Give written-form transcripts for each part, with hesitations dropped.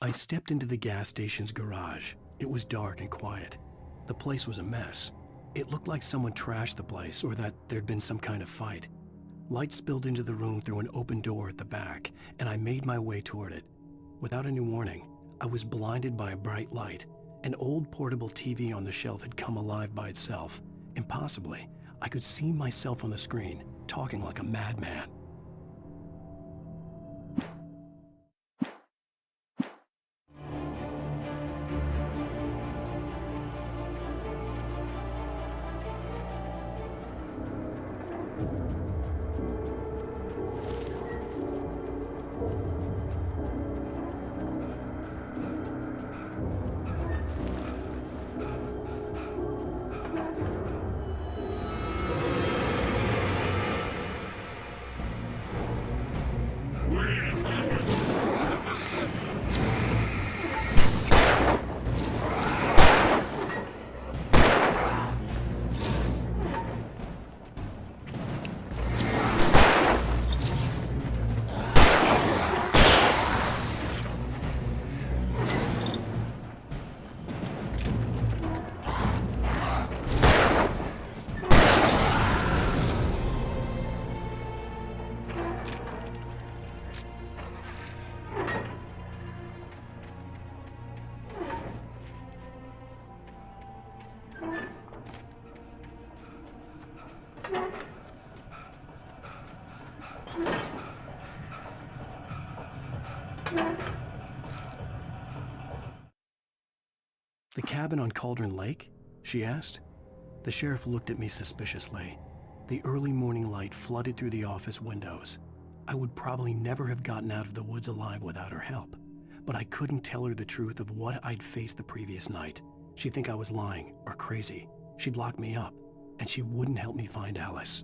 I stepped into the gas station's garage. It was dark and quiet. The place was a mess. It looked like someone trashed the place or that there'd been some kind of fight. Light spilled into the room through an open door at the back, and I made my way toward it. Without any warning, I was blinded by a bright light. An old portable TV on the shelf had come alive by itself. Impossibly, I could see myself on the screen, talking like a madman. The cabin on Cauldron Lake? She asked. The sheriff looked at me suspiciously. The early morning light flooded through the office windows. I would probably never have gotten out of the woods alive without her help, but I couldn't tell her the truth of what I'd faced the previous night. She'd think I was lying or crazy. She'd lock me up, and she wouldn't help me find Alice.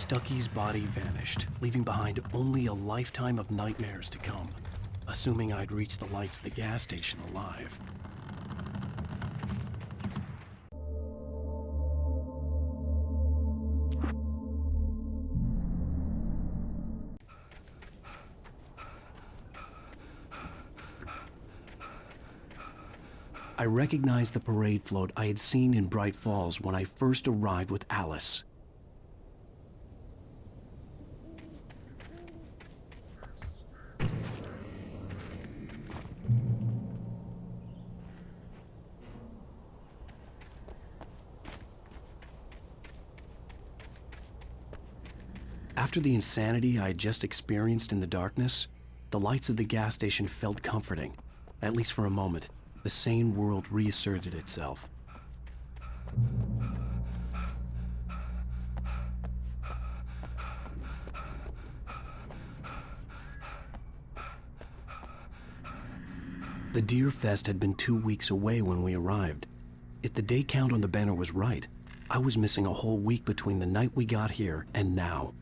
Stucky's body vanished, leaving behind only a lifetime of nightmares to come, assuming I'd reached the lights of the gas station alive. I recognized the parade float I had seen in Bright Falls when I first arrived with Alice. After the insanity I had just experienced in the darkness, the lights of the gas station felt comforting, at least for a moment. The sane world reasserted itself. The Deer Fest had been 2 weeks away when we arrived. If the day count on the banner was right, I was missing a whole week between the night we got here and now.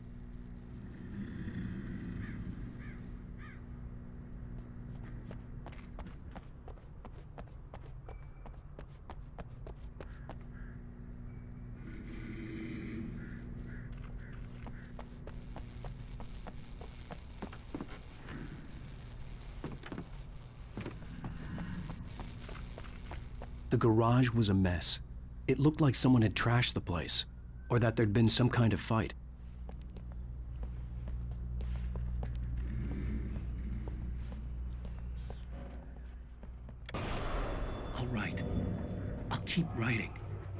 The garage was a mess. It looked like someone had trashed the place, or that there'd been some kind of fight. All right. I'll keep writing.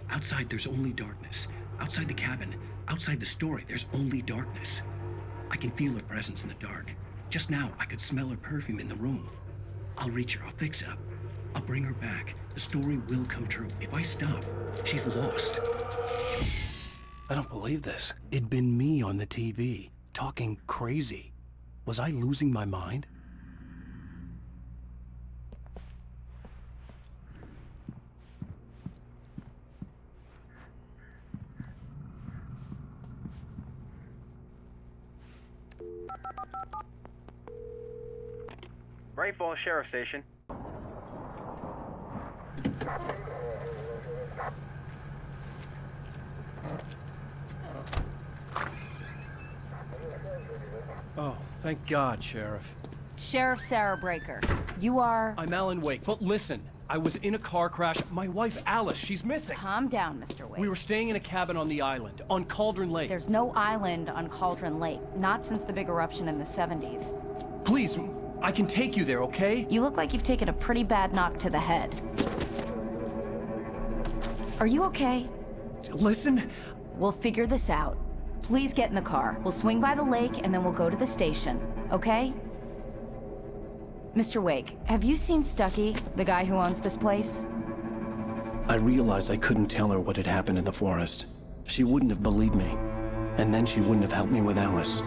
Outside, there's only darkness. Outside the cabin, outside the story, there's only darkness. I can feel her presence in the dark. Just now, I could smell her perfume in the room. I'll reach her. I'll fix it up. I'll bring her back. The story will come true. If I stop, she's lost. I don't believe this. It'd been me on the TV, talking crazy. Was I losing my mind? Bright Falls Sheriff Station. Oh, thank God, Sheriff. Sheriff Sarah Breaker. You are... I'm Alan Wake, but listen, I was in a car crash. My wife, Alice, she's missing. Calm down, Mr. Wake. We were staying in a cabin on the island, on Cauldron Lake. There's no island on Cauldron Lake, not since the big eruption in the 70s. Please, I can take you there, okay? You look like you've taken a pretty bad knock to the head. Are you okay? Listen. We'll figure this out. Please get in the car. We'll swing by the lake and then we'll go to the station, okay? Mr. Wake, have you seen Stucky, the guy who owns this place? I realized I couldn't tell her what had happened in the forest. She wouldn't have believed me, and then she wouldn't have helped me with Alice.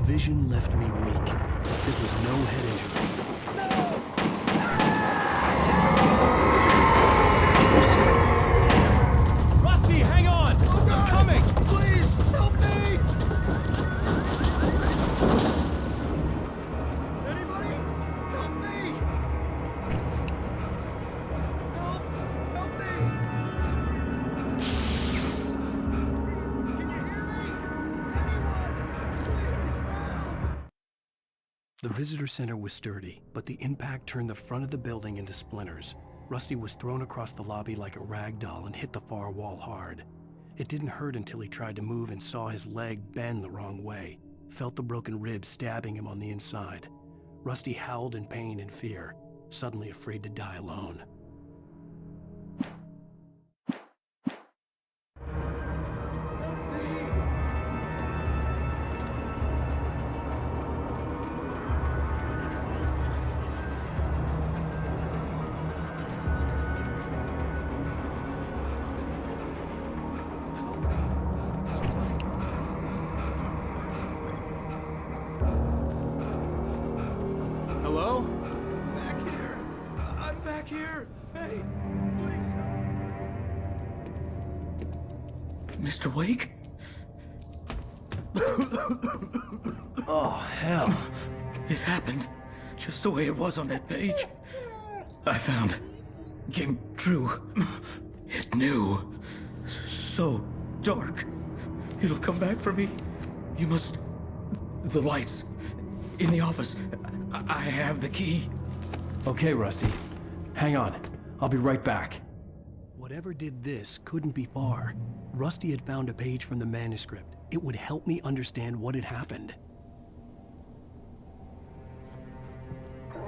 vision left me weak. This was no head injury. Damn. Rusty, hang on! I'm coming! Please, help me! Anybody? Help me! Help me! Can you hear me? Anyone? Please help! The visitor center was sturdy, but the impact turned the front of the building into splinters. Rusty was thrown across the lobby like a rag doll and hit the far wall hard. It didn't hurt until he tried to move and saw his leg bend the wrong way, felt the broken ribs stabbing him on the inside. Rusty howled in pain and fear, suddenly afraid to die alone. Help me! Hello? Back here! I'm back here! Hey, please help! Mr. Wake? Oh, hell. It happened just the way it was on that page. I found. Came true. It knew. So dark. It'll come back for me. You must. The lights. In the office. I have the key. Okay, Rusty. Hang on. I'll be right back. Whatever did this couldn't be far. Rusty had found a page from the manuscript. It would help me understand what had happened.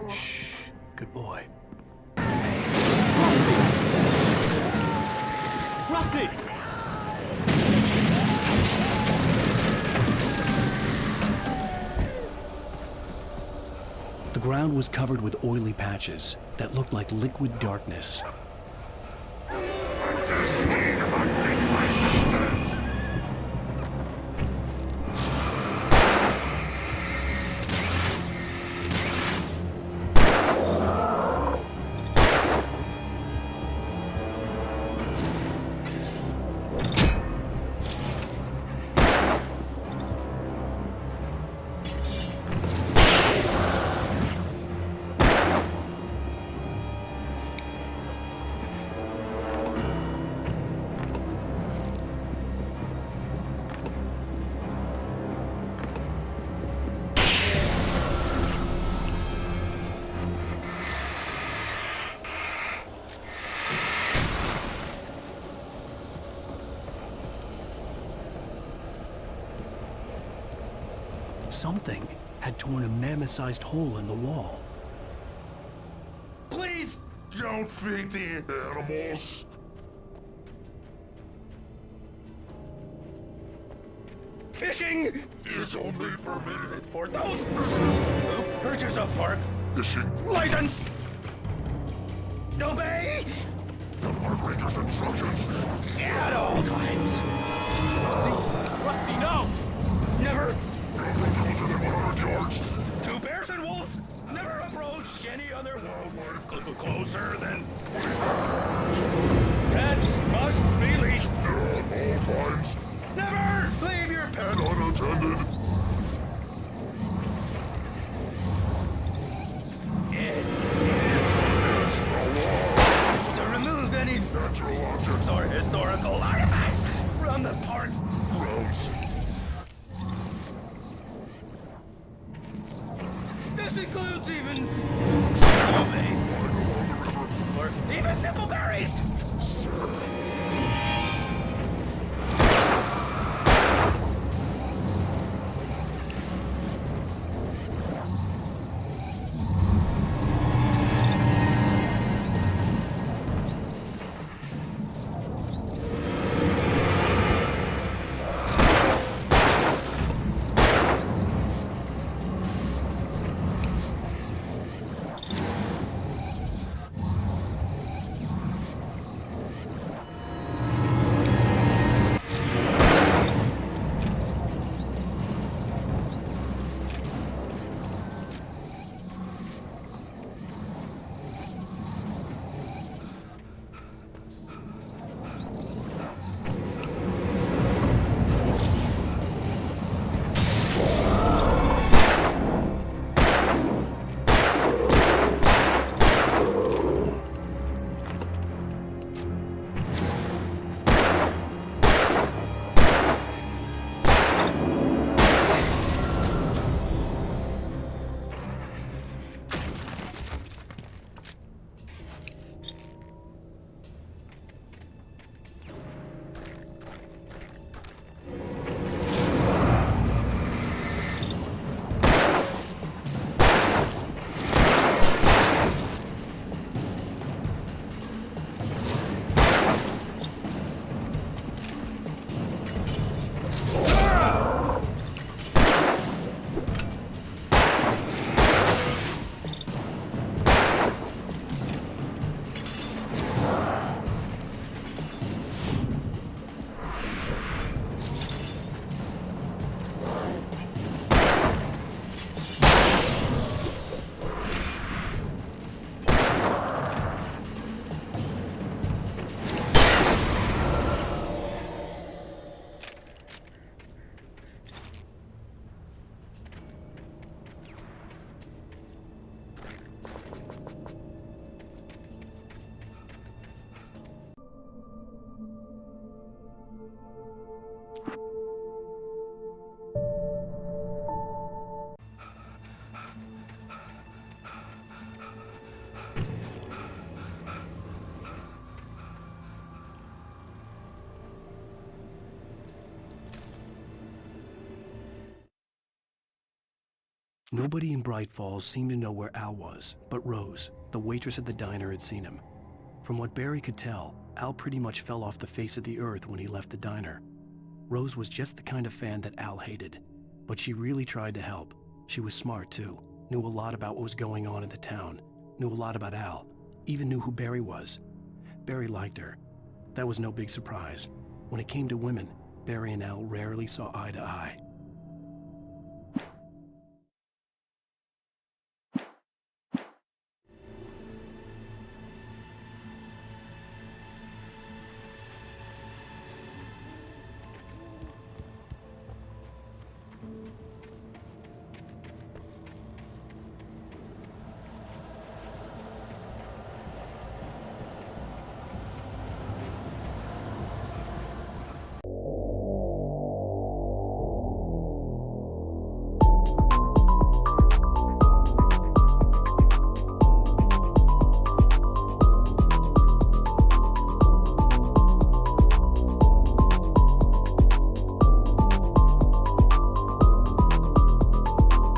Shh. Good boy. Rusty! Rusty! The ground was covered with oily patches that looked like liquid darkness. I'm just neglecting my senses. Something had torn a mammoth-sized hole in the wall. Please don't feed the animals. Fishing Is only permitted for those who purchase a park fishing license. Obey the park ranger's instructions. at all times. Rusty, no! Never. Closer than 100 yards. To bears and wolves, never approach any other wildlife closer than. Pets must be leashed. At all times. Never leave your pet. And unattended. It is It's the law. to remove any Natural objects. or historical artifacts from the park. Gross. This includes even obey or even simple berries. Nobody in Bright Falls seemed to know where Al was, but Rose, the waitress at the diner, had seen him. From what Barry could tell, Al pretty much fell off the face of the earth when he left the diner. Rose was just the kind of fan that Al hated, but she really tried to help. She was smart too, knew a lot about what was going on in the town, knew a lot about Al, even knew who Barry was. Barry liked her. That was no big surprise. When it came to women, Barry and Al rarely saw eye to eye.